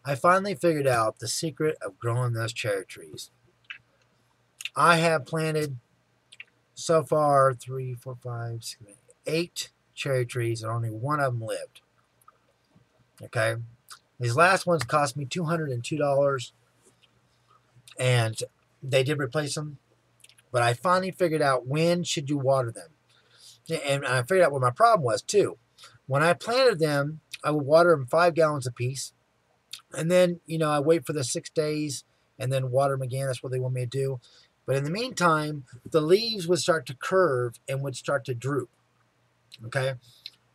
I finally figured out the secret of growing those cherry trees. I have planted so far 3, 4, 5, 6, 8 cherry trees, and only one of them lived. Okay, these last ones cost me $202, and they did replace them. But I finally figured out when should you water them, and I figured out what my problem was too. When I planted them, I would water them 5 gallons apiece, and then I wait for the 6 days and then water them again. That's what they want me to do. But in the meantime, the leaves would start to curve and would start to droop. Okay,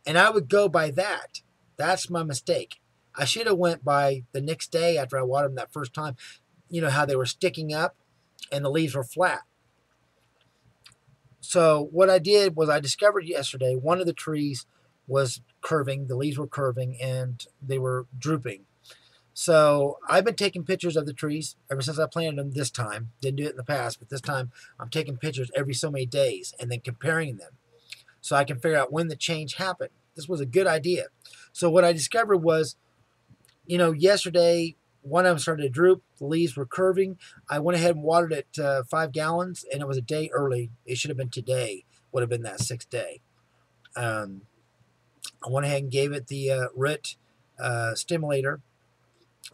and I would go by that. That's my mistake. I should have went by the next day after I watered them that first time. You know how they were sticking up and the leaves were flat. So what I did was I discovered yesterday one of the trees was curving, the leaves were curving, and they were drooping. So I've been taking pictures of the trees ever since I planted them this time. Didn't do it in the past, but this time I'm taking pictures every so many days and then comparing them so I can figure out when the change happened. This was a good idea. So what I discovered was, yesterday one of them started to droop. The leaves were curving. I went ahead and watered it 5 gallons, and it was a day early. It should have been today. Would have been that 6th day. I went ahead and gave it the root stimulator.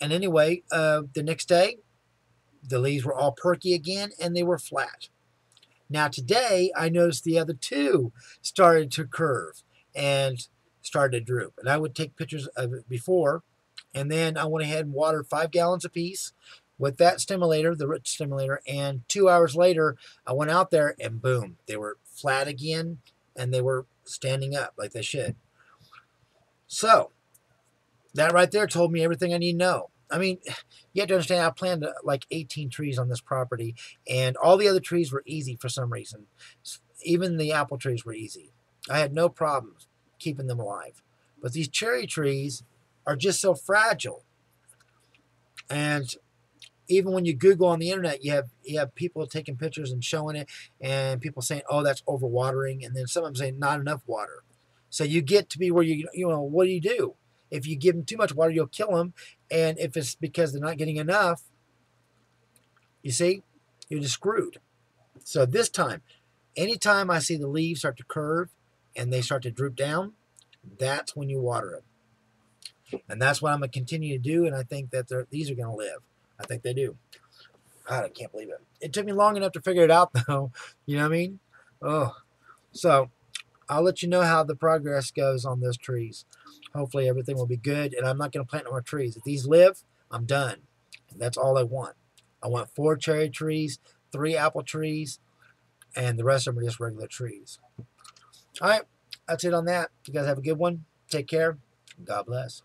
And anyway, the next day, the leaves were all perky again, and they were flat. Now today, I noticed the other two started to curve and started to droop. And I would take pictures of it before, and then I went ahead and watered 5 gallons apiece with that stimulator, the root stimulator, and 2 hours later, I went out there and boom, they were flat again, and they were standing up like they should. So, that right there told me everything I need to know. I mean, you have to understand, I planted like 18 trees on this property, and all the other trees were easy for some reason. Even the apple trees were easy. I had no problems keeping them alive. But these cherry trees are just so fragile. And even when you Google on the internet, you have people taking pictures and showing it, and people saying, "Oh, that's overwatering," and then some of them saying not enough water. So you get to be where what do? If you give them too much water, you'll kill them. And if it's because they're not getting enough, you see, you're just screwed. So this time, anytime I see the leaves start to curve and they start to droop down, that's when you water them. And that's what I'm going to continue to do. And I think that these are going to live. I think they do. God, I can't believe it. It took me long enough to figure it out, though. You know what I mean? Oh, so I'll let you know how the progress goes on those trees. Hopefully everything will be good, and I'm not going to plant no more trees. If these live, I'm done. And that's all I want. I want 4 cherry trees, 3 apple trees, and the rest of them are just regular trees. All right, that's it on that. You guys have a good one. Take care. God bless.